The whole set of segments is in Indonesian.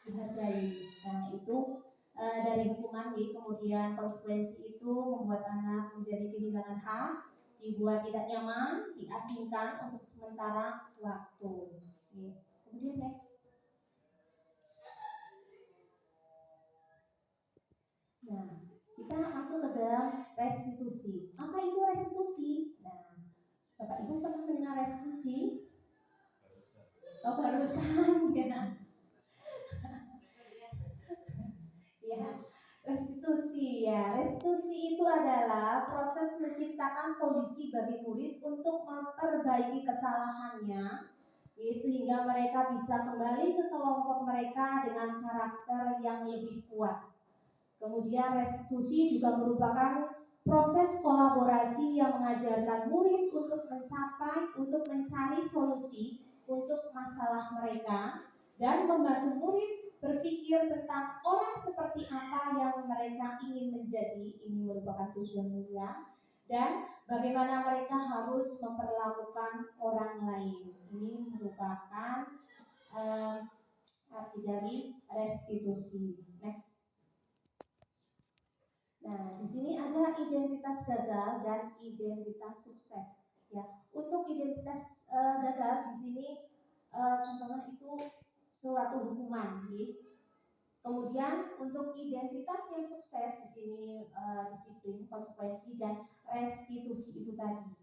dihargai. Nah, itu dari hukuman kemudian konsekuensi itu membuat anak menjadi kehilangan hak, dibuat tidak nyaman, diasingkan untuk sementara waktu. Kemudian next. Nah, kita masuk ke dalam restitusi. Apa itu restitusi? Nah, Bapak Ibu pernah mendengar restitusi? Oh, barusan ya. Ya, restitusi ya. Restitusi itu adalah proses menciptakan kondisi bagi murid untuk memperbaiki kesalahannya, sehingga mereka bisa kembali ke kelompok mereka dengan karakter yang lebih kuat. Kemudian restitusi juga merupakan proses kolaborasi yang mengajarkan murid untuk mencari solusi untuk masalah mereka dan membantu murid berpikir tentang orang seperti apa yang mereka ingin menjadi. Ini merupakan tujuan mulia dan bagaimana mereka harus memperlakukan orang lain. Ini merupakan arti dari restitusi. Next. Nah, di sini ada identitas gagal dan identitas sukses. Ya, untuk identitas gagal di sini contohnya itu suatu hukuman, Kemudian untuk identitas yang sukses di sini disiplin, konsekuensi dan restitusi itu tadi.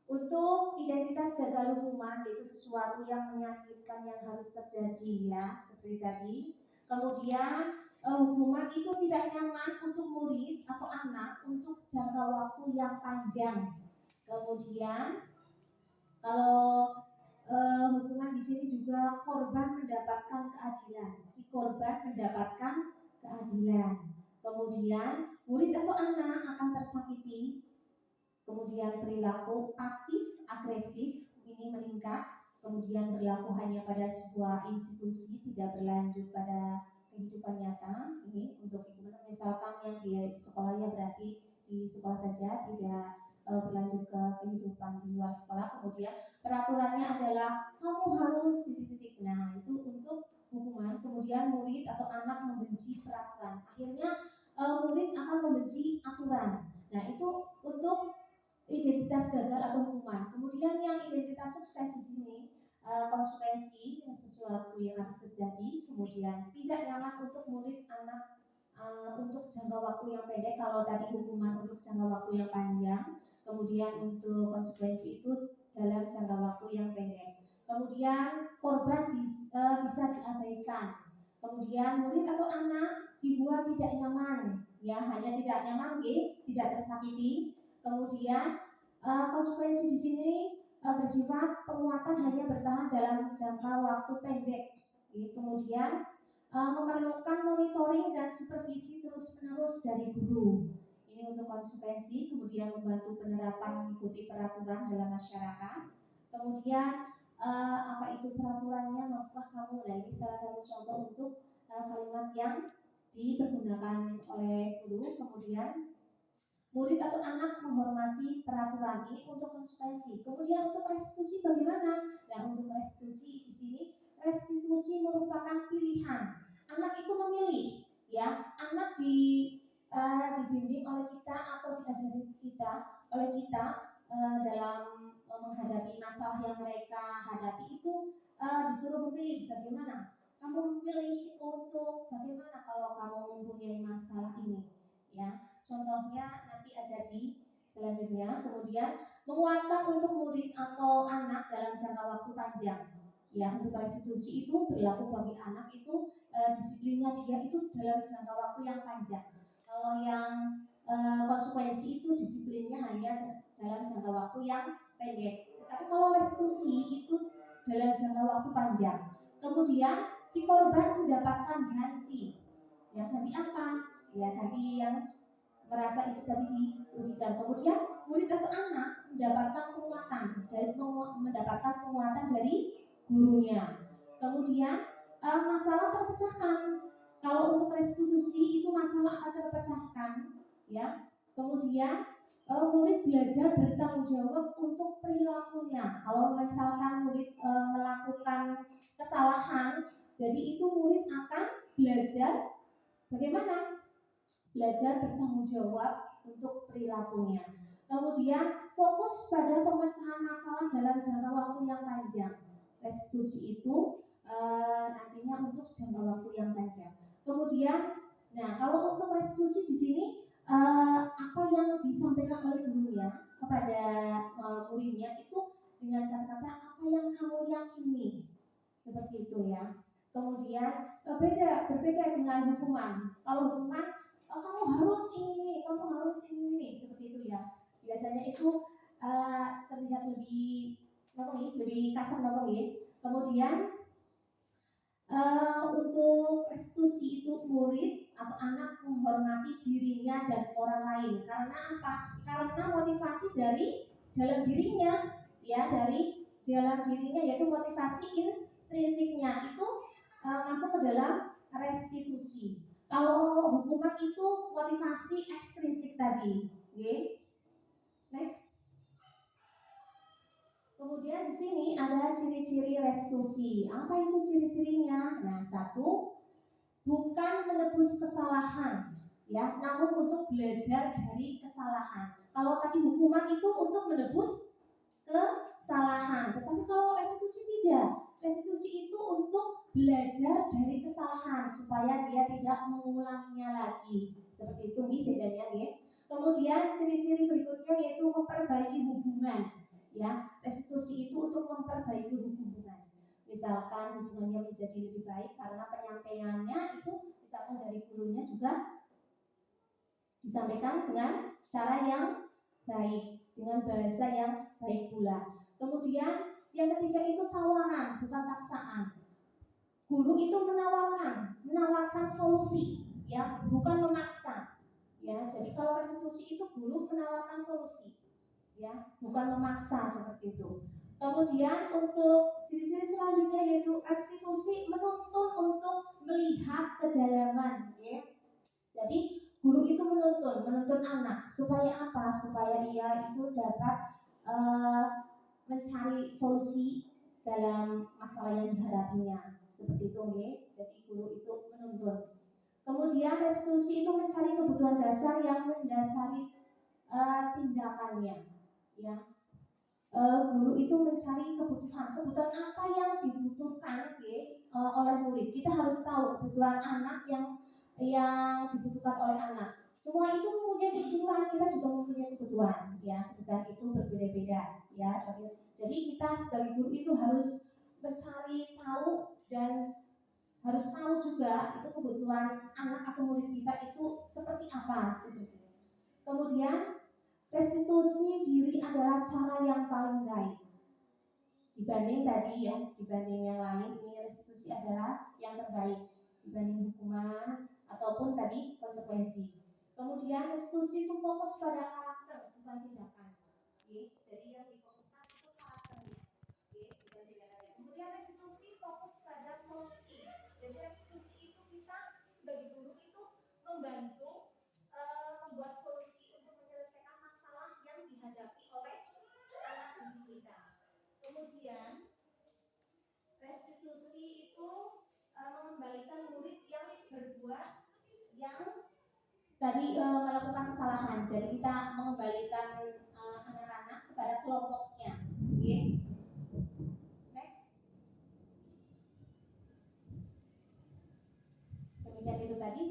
Untuk identitas gagal hukuman yaitu sesuatu yang menyakitkan yang harus terjadi ya, seperti tadi. Kemudian hukuman itu tidak nyaman untuk murid atau anak untuk jangka waktu yang panjang. Kemudian kalau hukuman di sini juga korban mendapatkan keadilan. Si korban mendapatkan keadilan. Kemudian murid atau anak akan tersakiti. Kemudian perilaku pasif agresif ini meningkat. Kemudian berlaku hanya pada sebuah institusi, tidak berlanjut pada kehidupan nyata. Ini untuk misalkan yang di sekolahnya berarti di sekolah saja, tidak berlanjut ke kehidupan di luar sekolah. Kemudian peraturannya adalah kamu harus titik-titik. Nah, itu untuk hukuman. Kemudian murid atau anak membenci peraturan. Akhirnya murid akan membenci aturan. Nah, itu untuk identitas gagal atau hukuman. Kemudian yang identitas sukses di sini konsekuensi yang sesuatu yang harus terjadi. Kemudian tidak nyaman untuk murid anak untuk jangka waktu yang pendek. Kalau tadi hukuman untuk jangka waktu yang panjang. Kemudian untuk konsekuensi itu dalam jangka waktu yang pendek. Kemudian korban bisa diabaikan. Kemudian murid atau anak dibuat tidak nyaman, ya hanya tidak nyaman, tidak tersakiti. Kemudian konsekuensi di sini bersifat penguatan hanya bertahan dalam jangka waktu pendek. Kemudian memerlukan monitoring dan supervisi terus-menerus dari guru. Ini untuk konsekuensi. Kemudian membantu penerapan mengikuti peraturan dalam masyarakat. Kemudian apa itu peraturannya? Maukah kamu? Nah, ini salah satu contoh untuk kalimat yang dipergunakan oleh guru. Kemudian murid atau anak menghormati peraturan. Ini untuk konsekuensi. Kemudian untuk restitusi bagaimana? Nah, untuk restitusi di sini restitusi merupakan pilihan. Anak itu memilih, ya. Anak dibimbing oleh kita atau diajari oleh kita dalam menghadapi masalah yang mereka hadapi itu disuruh memilih bagaimana. Kamu memilih untuk bagaimana kalau kamu mempunyai masalah ini, ya. Contohnya nanti ada di selanjutnya. Kemudian menguatkan untuk murid atau anak dalam jangka waktu panjang. Ya, untuk restitusi itu berlaku bagi anak itu disiplinnya dia itu dalam jangka waktu yang panjang. Kalau yang konsekuensi itu disiplinnya hanya dalam jangka waktu yang pendek. Tapi kalau restitusi itu dalam jangka waktu panjang. Kemudian si korban mendapatkan ganti. Ya, ganti apa? Ya, ganti yang merasa itu tadi dirugikan. Kemudian murid atau anak mendapatkan penguatan dari gurunya. Kemudian masalah terpecahkan. Kalau untuk restitusi itu masalah akan terpecahkan, ya. Kemudian murid belajar bertanggung jawab untuk perilakunya. Kalau misalkan murid melakukan kesalahan, jadi itu murid akan belajar bagaimana? Belajar bertanggung jawab untuk perilakunya. Kemudian fokus pada pemecahan masalah dalam jangka waktu yang panjang. Restitusi itu nantinya untuk jangka waktu yang panjang. Kemudian, nah kalau untuk restitusi di sini apa yang disampaikan oleh gurunya kepada muridnya itu dengan kata-kata apa yang kamu yakini, seperti itu ya. Kemudian berbeda dengan hukuman. Kalau hukuman kamu harus ini, kamu harus ini, seperti itu ya. Biasanya itu terlihat lebih kasar ya. Kemudian untuk restitusi itu murid atau anak menghormati dirinya dan orang lain. Karena apa? Karena motivasi dari dalam dirinya, ya, dari dalam dirinya, yaitu motivasi intrinsiknya itu masuk ke dalam restitusi. Kalau hukuman itu motivasi ekstrinsik tadi. Okay. Next. Kemudian di sini ada ciri-ciri restitusi. Apa itu ciri-cirinya? Nah, satu, bukan menebus kesalahan, ya, namun untuk belajar dari kesalahan. Kalau tadi hukuman itu untuk menebus kesalahan, tetapi kalau restitusi tidak. Restitusi itu untuk belajar dari kesalahan supaya dia tidak mengulanginya lagi. Seperti itu nih bedanya nih. Kemudian ciri-ciri berikutnya yaitu memperbaiki hubungan. Ya, restitusi itu untuk memperbaiki hubungan. Misalkan hubungannya menjadi lebih baik karena penyampaiannya itu misalkan dari gurunya juga disampaikan dengan cara yang baik, dengan bahasa yang baik pula. Kemudian yang ketiga itu tawaran, bukan paksaan. Guru itu menawarkan solusi, ya, bukan memaksa. Ya, jadi kalau restitusi itu guru menawarkan solusi, ya, bukan memaksa, seperti itu. Kemudian untuk ciri-ciri selanjutnya yaitu restitusi menuntun untuk melihat kedalaman, ya. Jadi guru itu menuntun anak supaya apa? Supaya ia itu dapat mencari solusi dalam masalah yang dihadapinya, seperti itu, ya. Jadi guru itu menuntun. Kemudian restitusi itu mencari kebutuhan dasar yang mendasari tindakannya, ya. Guru itu mencari kebutuhan apa yang dibutuhkan oleh murid. Kita harus tahu kebutuhan anak yang dibutuhkan oleh anak. Semua itu mempunyai kebutuhan, kita juga mempunyai kebutuhan, ya. Kebutuhan itu berbeda-beda, ya. Jadi kita sebagai guru itu harus mencari tahu dan harus tahu juga itu kebutuhan anak atau murid kita itu seperti apa, seperti. Kemudian restitusi diri adalah cara yang paling baik dibanding tadi, ya, dibanding yang lain. Ini restitusi adalah yang terbaik dibanding hukuman ataupun tadi konsekuensi. Kemudian restitusi itu fokus pada karakter bukan tindakan. Jadi yang difokuskan itu karakternya, bukan tindakannya. Kemudian restitusi fokus pada solusi. Jadi restitusi itu kita sebagai guru itu membantu membuat solusi untuk menyelesaikan masalah yang dihadapi oleh anak didik kita. Kemudian restitusi itu mengembalikan murid yang berbuat yang tadi melakukan kesalahan. Jadi kita mengembalikan anak-anak kepada kelompoknya. Next. Demikian itu tadi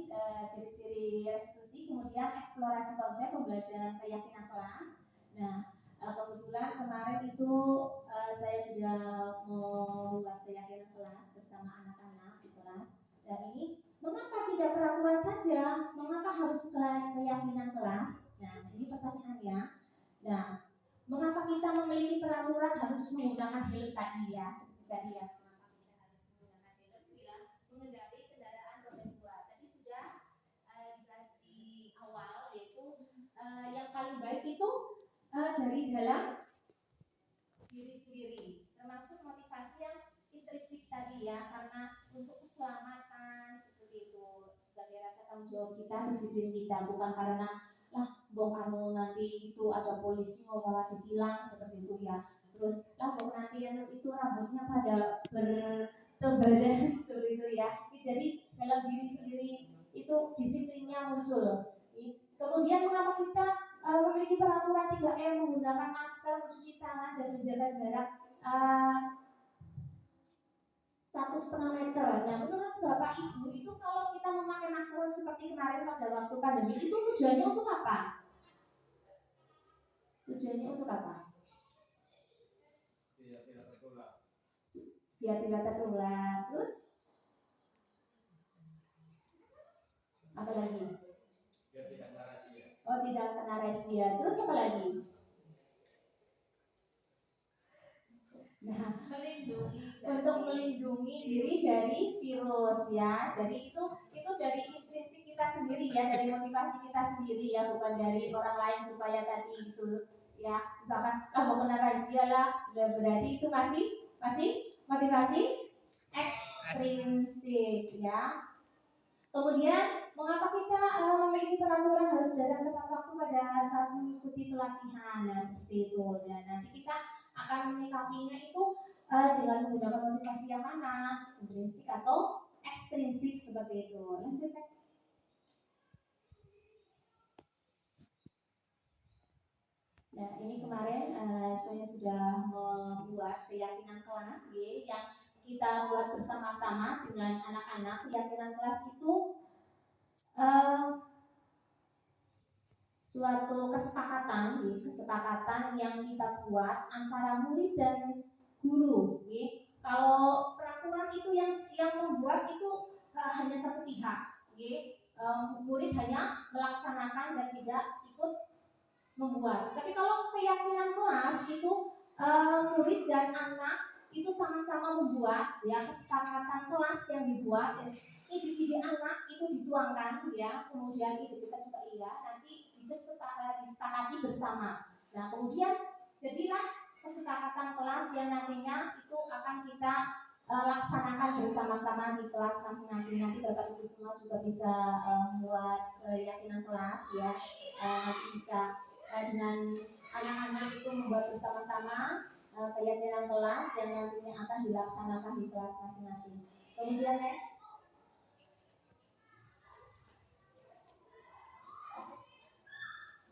ciri-ciri restitusi. Kemudian eksplorasi konsep pembelajaran keyakinan kelas. Nah, kebetulan kemarin itu saya sudah membuat keyakinan kelas bersama anak-anak di kelas. Dan ini mengapa tidak peraturan saja? Mengapa harus keyakinan kelas? Nah, ini pertanyaannya. Nah, mengapa kita memiliki peraturan harus menggunakan helm tadi, ya? Seperti tadi, ya. Mengapa kita harus menggunakan helm? Ya, mengendarai kendaraan roda 2. Tadi sudah dibahas di awal, yaitu yang paling baik itu dari dalam diri sendiri, termasuk motivasi yang intrinsik tadi, ya, karena untuk keselamatan, seperti itu, sebagai rasa tanggung jawab kita, disiplin kita, bukan karena anu nanti itu ada polisi mau malah ditilang, seperti itu, ya. Terus nanti itu rambutnya pada bertebaran, seperti itu, ya. Jadi dalam diri sendiri itu disiplinnya muncul. Kemudian mengapa kita memiliki peraturan 3M, menggunakan masker, mencuci tangan dan menjaga jarak 1,5 meter. Nah, menurut Bapak Ibu itu kalau kita memakai masker seperti kemarin pada waktu pandemi itu tujuannya untuk apa? Tujuannya untuk apa? Biar tidak tertular. Biar tidak tertular. Terus apa lagi? Biar tidak kena razia. Oh, tidak kena razia. Terus apa lagi? Nah, untuk melindungi diri dari virus ya. Jadi itu dari intrinsik kita sendiri ya, dari motivasi kita sendiri ya, bukan dari orang lain supaya tadi itu ya. Misalkan mau kena razia lah, berarti itu masih motivasi ekstrinsik ya. Kemudian mengapa kita memiliki peraturan harus datang tepat waktu pada saat mengikuti pelatihan? Nah, seperti itu. Dan nanti kita akan menyikapinya itu dengan menggunakan motivasi yang mana, intrinsik atau ekstrinsik seperti itu. Lanjut ya. Nah, ini kemarin saya sudah membuat keyakinan kelas yang kita buat bersama-sama dengan anak-anak. Keyakinan kelas itu suatu kesepakatan yang kita buat antara murid dan guru. Kalau peraturan itu yang membuat itu hanya satu pihak. Murid hanya melaksanakan dan tidak ikut membuat. Tapi kalau keyakinan kelas itu murid dan anak itu sama-sama membuat ya, kesepakatan kelas yang dibuat, ide-ide anak itu dituangkan ya, kemudian ide kita juga nanti disepakati bersama. Nah, kemudian jadilah kesepakatan kelas yang nantinya itu akan kita laksanakan bersama-sama di kelas masing-masing. Nanti Bapak Ibu semua juga bisa membuat keyakinan kelas ya, nanti bisa dengan anak-anak itu membuat bersama-sama keyakinan kelas yang nantinya akan dilaksanakan di kelas masing-masing. Kemudian next.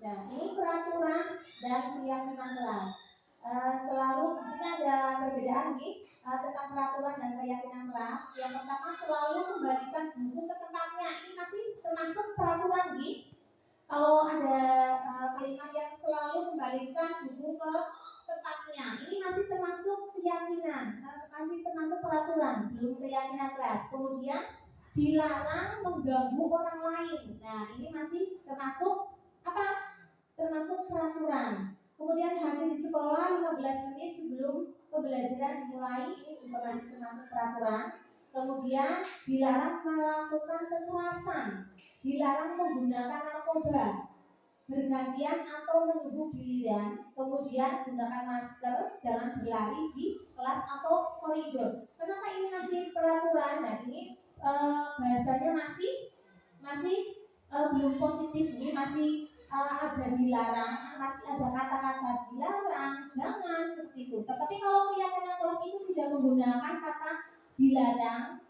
Nah, ini peraturan dan keyakinan kelas. Selalu di sini ada perbedaan tentang peraturan dan keyakinan kelas. Yang pertama, selalu kembalikan buku ke tempatnya. Ini masih termasuk peraturan Kalau ada kalimat yang selalu kembalikan buku ke tempatnya, ini masih termasuk keyakinan, masih termasuk peraturan, belum keyakinan kelas. Kemudian dilarang mengganggu orang lain. Nah, ini masih termasuk apa? Termasuk peraturan. Kemudian hadir di sekolah 15 menit sebelum pembelajaran dimulai, ini juga masih termasuk peraturan. Kemudian dilarang melakukan kekerasan, dilarang menggunakan narkoba bergantian atau menunggu giliran, kemudian gunakan masker, jangan berlari di kelas atau koridor. Kenapa ini masih peraturan? Nah, ini bahasanya masih belum positif nih, masih ada dilarang, masih ada kata-kata dilarang, jangan seperti itu. Tetapi kalau keyakinan kelas itu tidak menggunakan kata dilarang,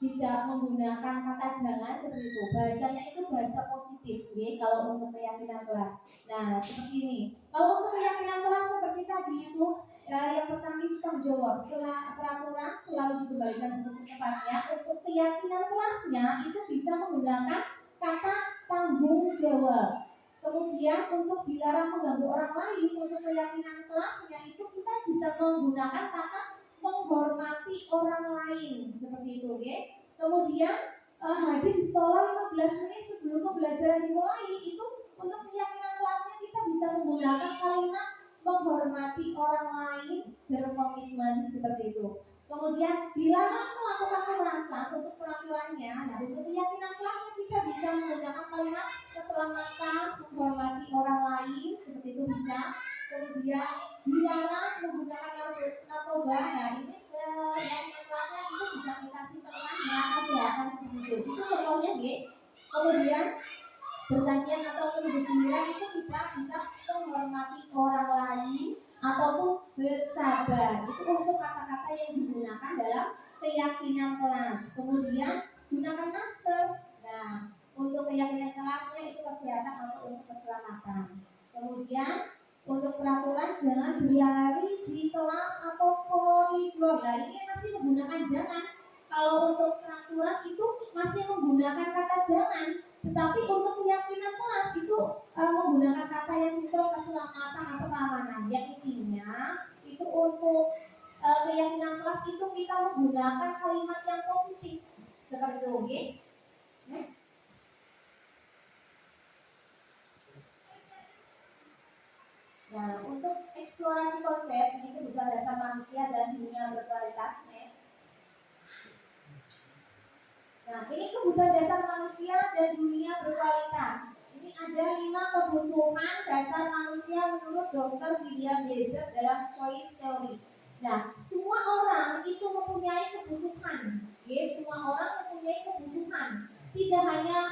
tidak menggunakan kata jangan seperti itu. Bahasanya itu bahasa positif, kalau untuk keyakinan kelas. Nah, seperti ini. Kalau untuk keyakinan kelas seperti tadi itu, yang pertama itu tanggung jawab. Peraturan selalu dikembalikan untuk tempatnya. Untuk keyakinan kelasnya itu bisa menggunakan kata tanggung jawab. Kemudian untuk dilarang mengganggu orang lain, untuk keyakinan kelasnya itu kita bisa menggunakan kata menghormati orang lain seperti itu, Kemudian hadir di sekolah 15 menit sebelum pembelajaran dimulai, itu untuk keyakinan kelasnya kita bisa menggunakan kalimat menghormati orang lain, berkomitmen seperti itu. Kemudian dilarang melakukan kekerasan untuk peraturannya. Nah, untuk keyakinan kelasnya kita bisa menggunakan kalimat keselamatan, menghormati orang lain seperti itu bisa. Kemudian dilarang menggunakan narkoba. Nah, ini keyakinan kelasnya itu bisa kita simpan ya, kesehatan seperti itu. Itu contohnya, Kemudian bergantian atau menunjuk giliran itu kita bisa menghormati orang lain ataupun bersabar. Itu untuk kata-kata yang digunakan dalam keyakinan kelas. Kemudian menggunakan masker. Nah, untuk keyakinan kelasnya itu kesehatan atau untuk keselamatan. Kemudian untuk peraturan jangan berlari di kelas atau koridor. Nah, ini masih menggunakan jangan. Kalau untuk peraturan itu masih menggunakan kata jangan, tetapi untuk keyakinan kelas itu menggunakan kata yang simpel keselamatan atau keamanan. Ya intinya itu untuk keyakinan kelas itu kita menggunakan kalimat yang positif seperti itu, oke? Next. Nah, untuk eksplorasi konsep ini kebutuhan dasar manusia dan dunia berkualitas. Nah, ini kebutuhan dasar manusia dan dunia berkualitas. Ini ada 5 kebutuhan dasar manusia menurut Dr. William Blazer dalam choice theory. Nah, semua orang itu mempunyai kebutuhan. Ya, semua orang mempunyai kebutuhan. Tidak hanya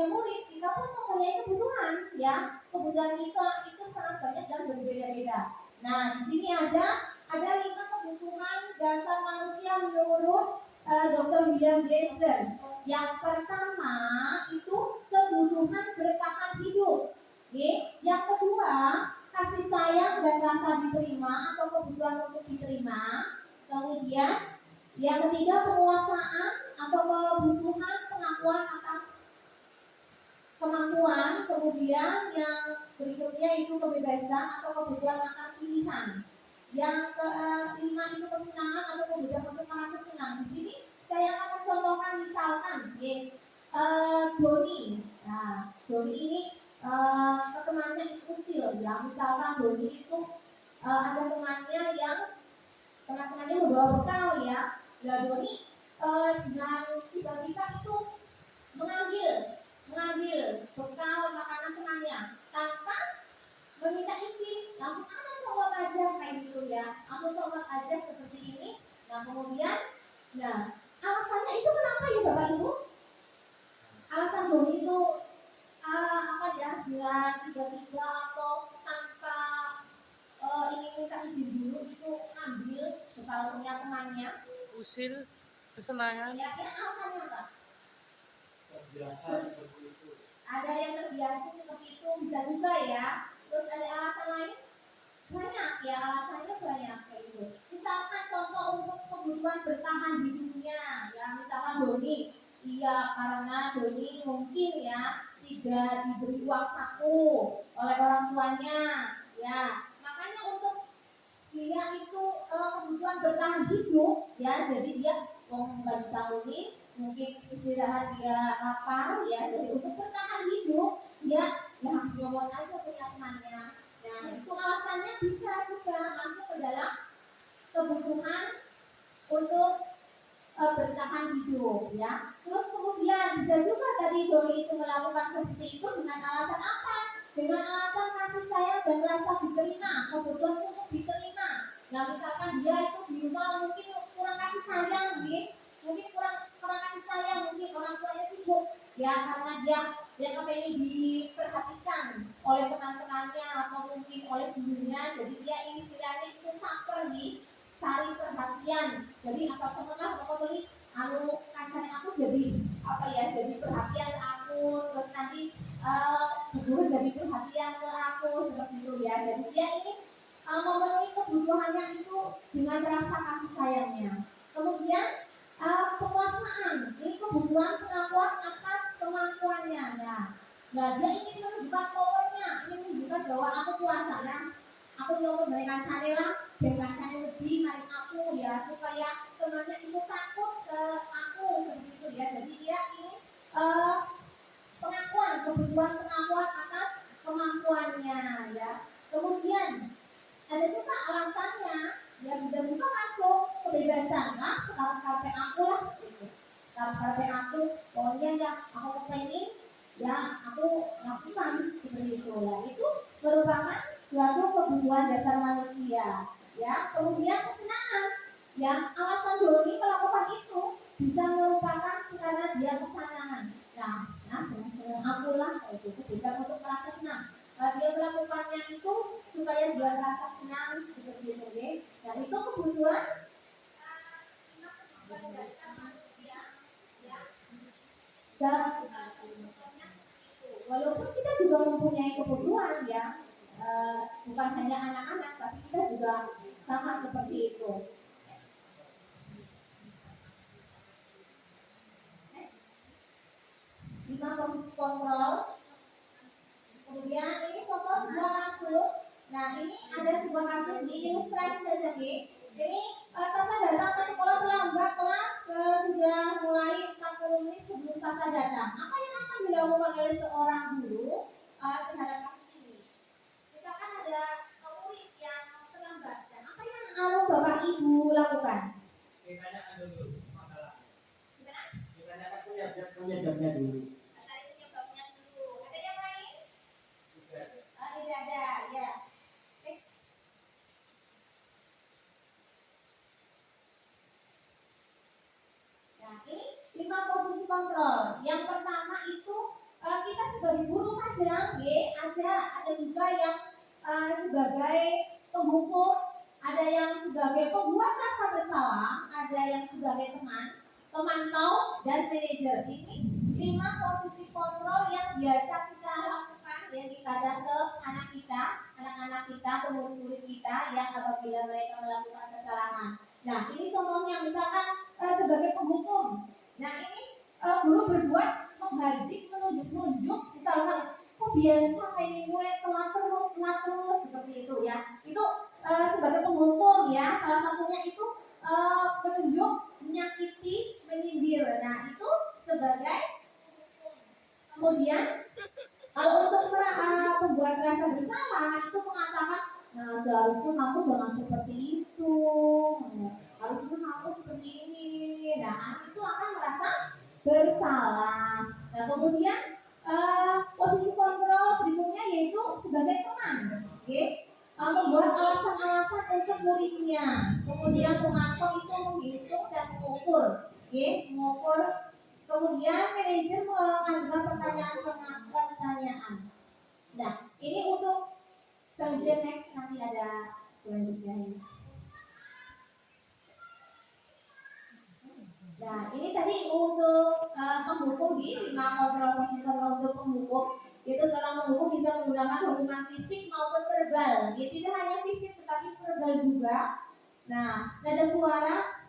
murid, kita pun mempunyai kebutuhan. Ya, kebutuhan kita itu sangat banyak dan berbeda-beda. Nah, di sini ada 5 kebutuhan dasar manusia menurut Dr. William Blazer. Yang pertama itu kebutuhan bertahan hidup. Yang kedua kasih sayang dan rasa diterima atau kebutuhan untuk diterima. Kemudian yang ketiga penguasaan atau kebutuhan pengakuan atas kemampuan. Kemudian yang berikutnya itu kebebasan atau kebutuhan akan pilihan. Yang kelima itu kesenangan atau kebutuhan untuk merasa senang. Di sini saya akan mencontohkan misalkan Doni. Nah, Doni ini temannya itu usil. Ya, misalkan Doni itu ada temannya yang teman-temannya membawa bekal ya. Nah, Doni dengan tiba-tiba itu mengambil bekal makanan temannya tanpa meminta izin, langsung ada sholat aja kayak gitu ya. Aku sholat aja seperti ini. Nah kemudian, alasannya itu kenapa ya Bapak Ibu? Alasan Doni itu apa ya? Dengan tiba-tiba atau tanpa ini minta izin dulu itu ambil bekal punya temannya. Usil, kesenangan. Ya, alasannya apa? Terbiasa seperti itu. Ada yang terbiasa seperti itu bisa juga ya. Terus ada alasan lain? Banyak ya, alasannya banyak kayak gitu. Misalkan contoh untuk kebutuhan bertahan di dunia ya, misalkan Doni. Iya, karena Doni mungkin ya tidak diberi uang saku oleh orang tuanya ya. Makanya untuk dia itu kebutuhan bertahan hidup ya, jadi dia nggak bisa mudik, mungkin istirahat dia lapar ya, jadi untuk bertahan hidup dia harus nyomot aja punya temannya. Nah itu alasannya bisa juga masuk ke dalam kebutuhan untuk bertahan hidup ya. Terus kemudian bisa juga tadi Doni itu melakukan seperti itu dengan alasan apa? Dengan alasan kasih sayang dan rasa diterima, kebutuhan untuk diterima. Nah misalkan dia itu di rumah mungkin kurang kasih sayang, mungkin kurang kasih sayang, mungkin orang tuanya sibuk ya, karena dia kepengen diperhatikan oleh teman-temannya atau mungkin oleh gurunya, jadi dia ini istilahnya itu saper cari perhatian. Jadi apa semuanya aku beli kancane aku jadi apa ya, jadi perhatian aku, terus nanti guru jadi perhatian ke aku seperti itu ya. Jadi dia ini memenuhi kebutuhannya itu dengan rasa kasih sayangnya. Kemudian penguasaan, ini kebutuhan pengakuan atas kemampuannya. Nah dia ingin menunjukkan powernya, ingin menunjukkan bahwa aku kuasa ya. Aku mau memberikan kanela dengan cara lebih main aku ya, supaya temannya itu takut ke aku seperti itu ya. Jadi dia ini pengakuan, kebutuhan pengakuan atas kemampuannya ya. Kemudian ada juga alasannya yang bisa juga masuk kebebasan lah, sekarang karpet aku lah gitu. Sekarang karpet aku, pokoknya ya aku kepengen ya aku lakukan seperti itu ya. Itu merupakan suatu kebutuhan dasar manusia ya. Kemudian kesenangan ya, alasan Doni melakukan itu bisa merupakan karena dia kesenangan. Nah senang aku lah itu bisa untuk merasa senang. Dia melakukannya itu supaya dia merasa senang seperti itu ya. Nah itu kebutuhan dasar manusia ya. Dan walaupun kita juga mempunyai kebutuhan ya, bukan hanya anak-anak, tapi kita juga sama seperti itu. 5 posisi kontrol. Kemudian ini contoh sebuah kasus. Nah ini ada sebuah kasus di ilustrasi saja nih. Ini Sasa datang ke sekolah terlambat, kelas sudah mulai 40 menit sebelum Sasa datang. Apa yang akan dilakukan oleh seorang guru terhadap kasus ini? Misalkan ada murid yang terlambat, dan apa yang Bapak Ibu lakukan? Ditanyakan dulu masalah. Gimana? Ditanyakan penyebabnya dulu. Tidak ada, ya. Nah, ini 5 posisi kontrol. Yang pertama itu kita sebagai guru kadang ada juga yang sebagai penghukum, ada yang sebagai pembuat rasa bersalah, ada yang sebagai teman, pemantau, dan manajer. Ini 5 posisi kontrol yang biasa kita lakukan ya dikadang ke anak-anak kita, murid-murid kita yang apabila mereka melakukan kesalahan. Nah, ini contohnya misalkan sebagai penghukum. Nah, ini guru berbuat menghardik, menunjuk-nunjuk, misalkan kok biasa ini gue telat terus seperti itu ya. Itu sebagai penghukum ya. Salah satunya itu menunjuk, menyakiti, menyindir. Nah, itu sebagai kemudian kalau untuk membuat rasa bersalah itu mengatakan, nah seharusnya kamu jangan seperti itu, harusnya kamu seperti ini. Nah anak itu akan merasa bersalah. Nah kemudian posisi kontrol berikutnya yaitu sebagai teman, membuat alasan-alasan untuk muridnya. Kemudian pemantau itu menghitung dan mengukur, mengukur. Kemudian manajer mengajukan pertanyaan. Nah, ini untuk selanjutnya next nanti ada selanjutnya ini. Nah, ini tadi untuk penghukum di 5 kontrol posisi kontrol untuk penghukum. Itu seorang penghukum bisa menggunakan hukuman fisik maupun verbal. Jadi tidak hanya fisik tetapi verbal juga. Nah, nada suara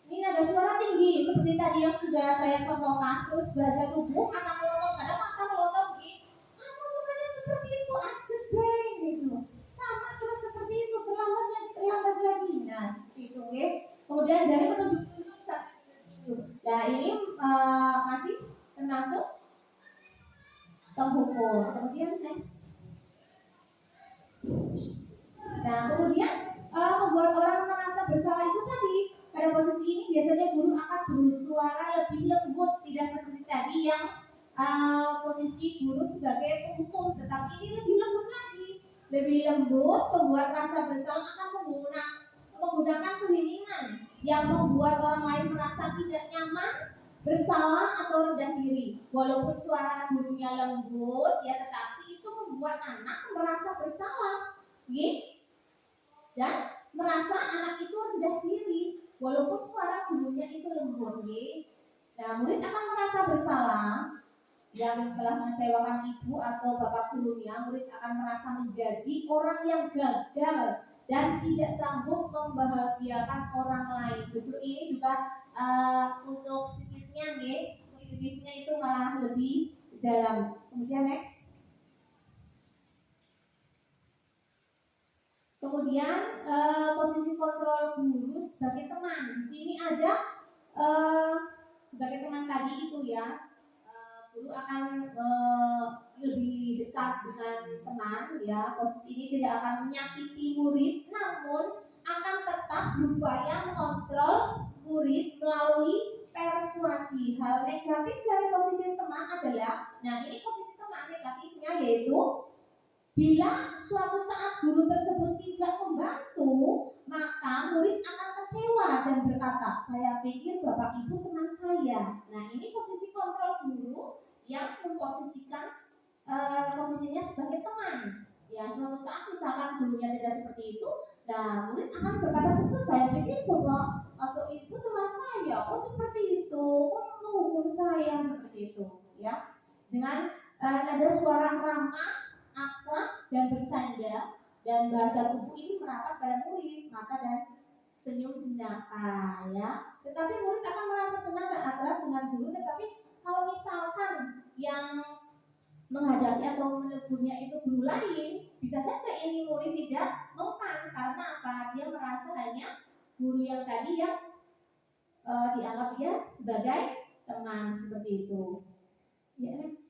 ini nada suara tinggi seperti tadi yang sudah saya contohkan. Terus bahasa tubuh akan melotot, kadang akan melotot begini. Kamu sukanya seperti itu, ajebreng gitu. Sama terus seperti itu, terlambat lagi. Nah, seperti itu ya. Kemudian jari menunjuk-nunjuk sampai itu. Nah, ini masih termasuk penghukum. Kemudian next. Nah, kemudian membuat orang merasa bersalah itu tadi. Pada posisi ini biasanya guru akan bersuara lebih lembut, tidak seperti tadi yang posisi guru sebagai penghukum, tetapi ini lebih lembut lagi. Lebih lembut, membuat rasa bersalah akan menggunakan keheningan yang membuat orang lain merasa tidak nyaman, bersalah atau rendah diri. Walaupun suara gurunya lembut, ya tetapi itu membuat anak merasa bersalah, dan merasa anak itu rendah diri. Walaupun suara gurunya itu lembut, nah murid akan merasa bersalah yang telah mengecewakan ibu atau bapak gurunya. Murid akan merasa menjadi orang yang gagal dan tidak sanggup membahagiakan orang lain. Justru ini juga untuk psikisnya, psikisnya itu malah lebih dalam. Kemudian next. Kemudian posisi kontrol guru sebagai teman. Di sini ada sebagai teman tadi itu ya, guru akan lebih dekat dengan teman ya. Posisi ini tidak akan menyakiti murid, namun akan tetap berupaya mengontrol murid melalui persuasi. Hal negatif dari posisi teman adalah, nah ini posisi teman negatifnya yaitu bila suatu saat guru tersebut tidak membantu, maka murid akan kecewa dan berkata, saya pikir bapak ibu teman saya. Nah ini posisi kontrol guru yang memposisikan posisinya sebagai teman. Ya suatu saat misalkan gurunya tidak seperti itu, nah murid akan berkata seperti, saya pikir bapak atau ibu teman saya, kok seperti itu, kok menghukum saya seperti itu. ya, dengan nada suara ramah, akrab dan bercanda, dan bahasa tubuh ini merapat pada murid, mata dan senyum jenaka, ya. Tetapi murid akan merasa senang dan akrab dengan guru, tetapi kalau misalkan yang menghadapi atau menegurnya itu guru lain, bisa saja ini murid tidak mempan. Karena apa? Dia merasa hanya guru yang tadi yang dianggap dia sebagai teman, seperti itu. Ya, next.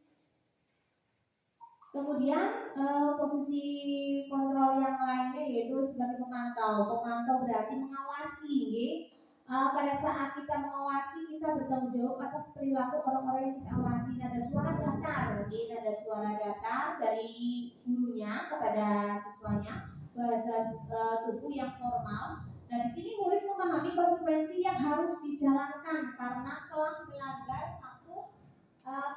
Kemudian posisi kontrol yang lainnya yaitu sebagai pemantau. Pemantau berarti mengawasi, pada saat kita mengawasi, kita bertanggung jawab atas perilaku orang-orang yang kita awasi. Nada suara datar, nada suara datar dari gurunya kepada siswanya, bahasa tubuh yang formal. Nah, di sini murid memahami konsekuensi yang harus dijalankan karena telah melanggar satu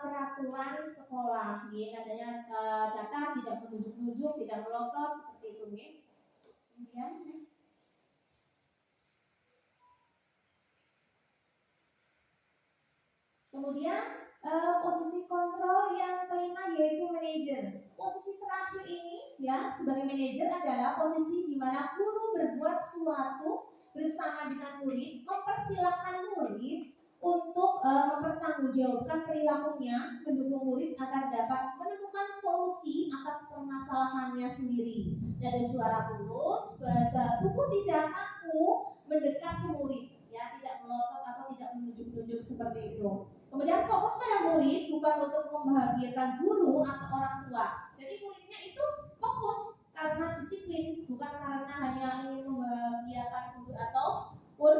peraturan sekolah, nadanya datar, tidak menunjuk-nunjuk, tidak melotot, seperti itu, Kemudian next. Kemudian posisi kontrol yang kelima yaitu manajer. Posisi terakhir ini, ya, sebagai manajer adalah posisi di mana guru berbuat sesuatu bersama dengan murid, mempersilahkan murid untuk mempertanggungjawabkan perilakunya, mendukung murid agar dapat menemukan solusi atas permasalahannya sendiri. Dari suara tulus, bahasa tubuh tidak kaku, mendekat ke murid, ya, tidak melotot atau tidak menunjuk-nunjuk seperti itu. Kemudian fokus pada murid, bukan untuk membahagiakan guru atau orang tua. Jadi muridnya itu fokus karena disiplin, bukan karena hanya ingin membahagiakan guru ataupun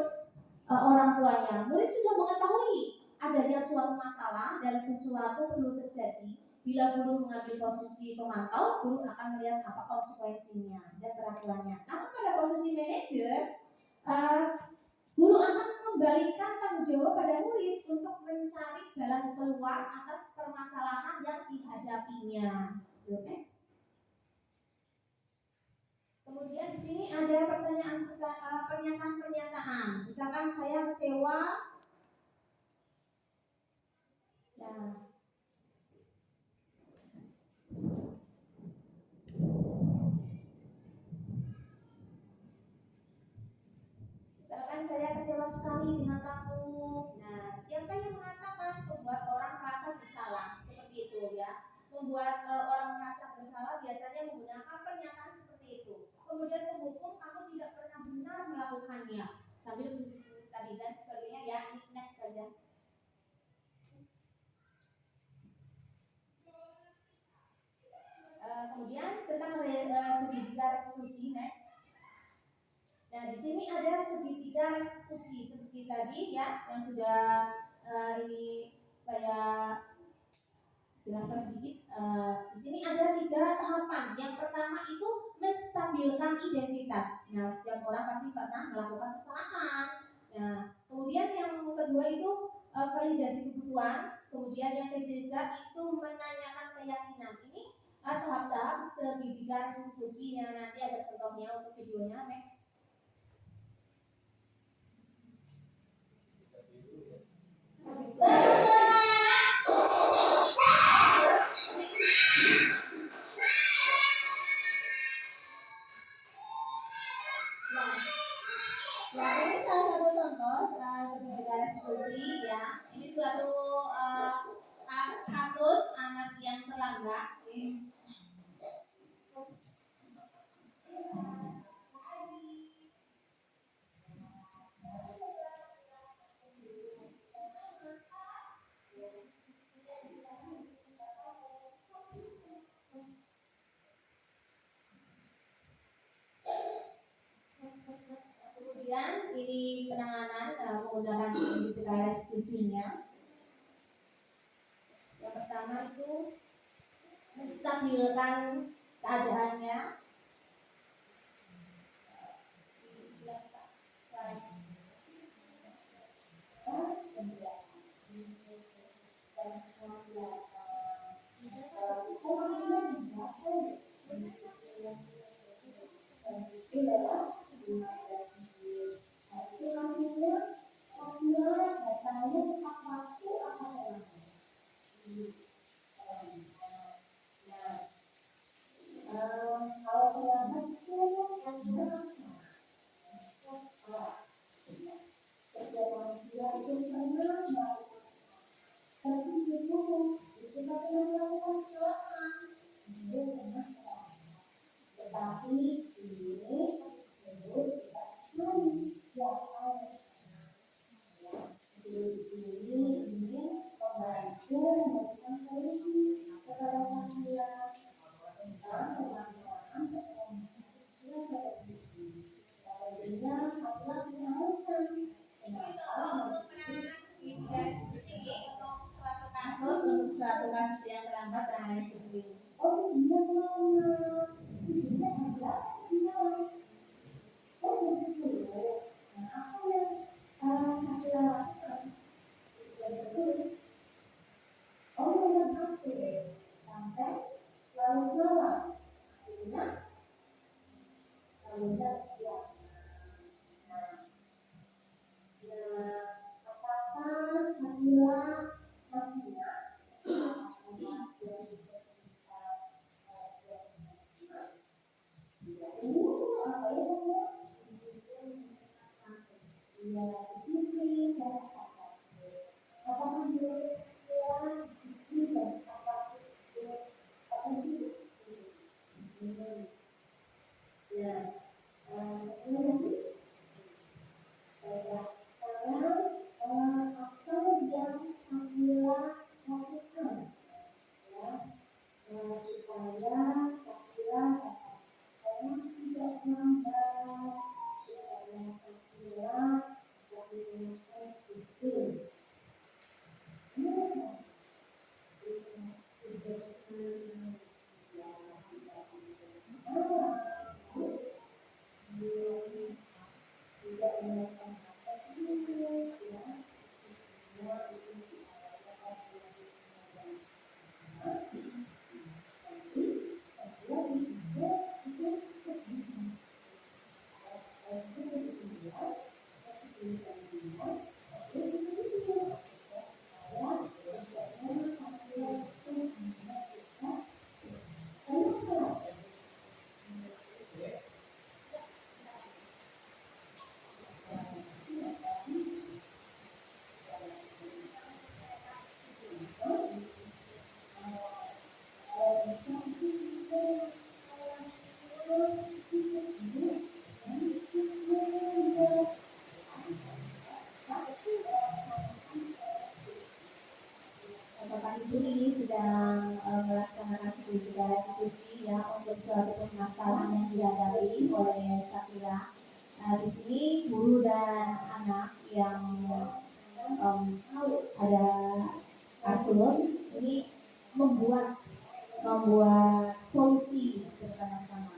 orang tuanya. Murid sudah mengetahui adanya suatu masalah dan sesuatu perlu terjadi. Bila guru mengambil posisi pemantau, guru akan melihat apa konsekuensinya dan peraturannya. Namun pada posisi manajer, guru akan mengembalikan tanggung jawab pada murid untuk mencari jalan keluar atas permasalahan yang dihadapinya. Next. Kemudian di sini ada pernyataan-pernyataan. Misalkan saya kecewa. Ya. Misalkan saya kecewa sekali dengan kamu. Nah, siapa yang mengatakan membuat orang merasa bersalah? Seperti itu, ya. Membuat orang merasa bersalah biasanya menggunakan pernyataan seperti itu. Kemudian menghukum kamu tidak pernah benar melakukannya. Sambil tadi dan sebagainya, ya. Ini next saja. Kemudian tentang segitiga restitusi, next. Nah, di sini ada segitiga restitusi seperti tadi, ya, yang sudah ini saya jelaskan sedikit. Di sini ada 3 tahapan. Yang pertama itu menstabilkan identitas. Nah, setiap orang pasti pernah melakukan kesalahan. Nah, kemudian yang kedua itu validasi kebutuhan. Kemudian yang ketiga itu menanyakan keyakinan. Ini tahap-tahap segitiga restitusi yang nanti ada contohnya untuk videonya. Next. Ya, ini salah satu contoh segitiga restitusi, ya. Ini suatu kasus anak yang terlambat. Kemudian ini penanganan menggunakan segitiga restitusinya. Yang pertama itu menstabilkan keadaannya. Sakila dapat sekolah tidak lambat, supaya Sakila dapat menggunakan sipil. Bapak Ibu ini sedang melaksanakan sebuah diskusi ya untuk suatu permasalahan yang dihadapi oleh Sakila. Di sini guru dan anak yang ada kasur ini membuat solusi bersama-sama.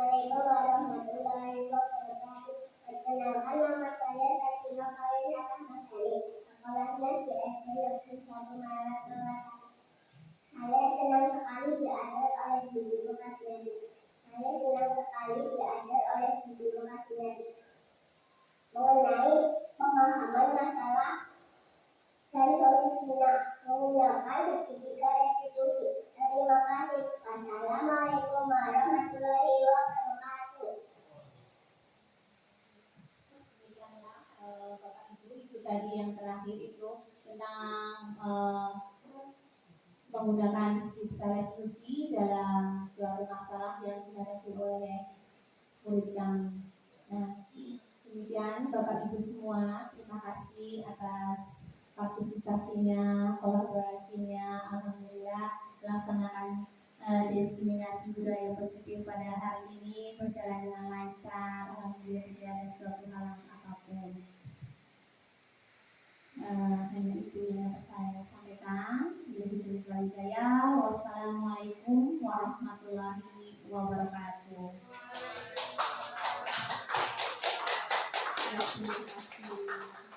Assalamualaikum warahmatullahi wabarakatuh. Perkenalkan, nama saya Sakila Farina Rahmatani. Sekolahnya di SD Negeri 1 Maret kelas 1. Saya senang sekali diajar oleh guru matematik. Mengenai pemahaman masalah dan solusinya menggunakan segitiga restitusi. Terima kasih. Wassalamualaikum warahmatullahi wabarakatuh. Demikianlah Bapak Ibu, itu tadi yang terakhir itu tentang menggunakan segitiga restitusi dalam suatu masalah yang dihadapi oleh murid kami. Nah, demikian Bapak Ibu semua, terima kasih atas partisipasinya, kolaborasinya. Alhamdulillah melaksanakan diseminasi budaya positif pada hari ini berjalan dengan lancar. Alhamdulillah tidak ada suatu halang apapun. Hanya itu yang saya sampaikan. Wassalamualaikum warahmatullahi wabarakatuh. Terima kasih.